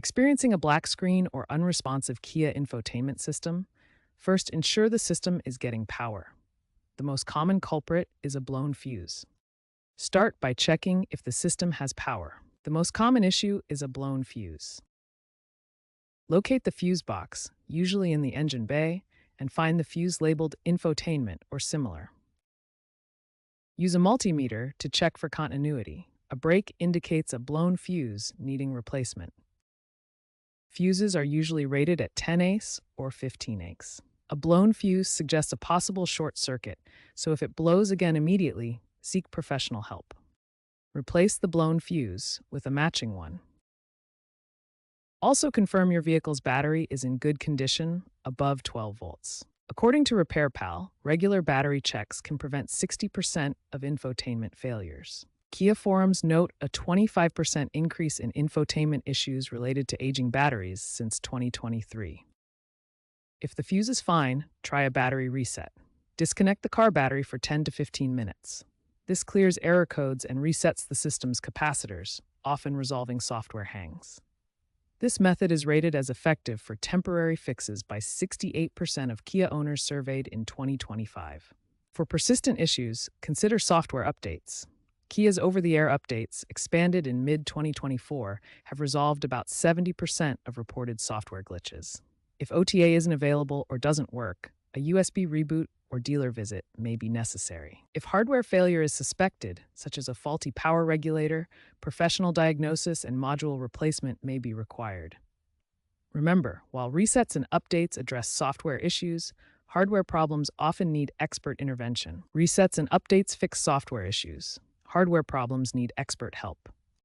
experiencing a black screen or unresponsive Kia infotainment system, first ensure the system is getting power. The most common culprit is a blown fuse. Start by checking if the system has power. The most common issue is a blown fuse. Locate the fuse box, usually in the engine bay, and find the fuse labeled Infotainment or similar. Use a multimeter to check for continuity. A break indicates a blown fuse needing replacement. Fuses are usually rated at 10 ACE or 15 ACE. A blown fuse suggests a possible short circuit, so if it blows again immediately, seek professional help. Replace the blown fuse with a matching one. Also confirm your vehicle's battery is in good condition, above 12 volts. According to RepairPal, regular battery checks can prevent 60% of infotainment failures. Kia forums note a 25% increase in infotainment issues related to aging batteries since 2023. If the fuse is fine, try a battery reset. Disconnect the car battery for 10 to 15 minutes. This clears error codes and resets the system's capacitors, often resolving software hangs. This method is rated as effective for temporary fixes by 68% of Kia owners surveyed in 2025. For persistent issues, consider software updates. Kia's over-the-air updates, expanded in mid-2024, have resolved about 70% of reported software glitches. If OTA isn't available or doesn't work, a USB reboot or dealer visit may be necessary. If hardware failure is suspected, such as a faulty power regulator, professional diagnosis and module replacement may be required. Remember, while resets and updates address software issues, hardware problems often need expert intervention. Resets and updates fix software issues. Hardware problems need expert help.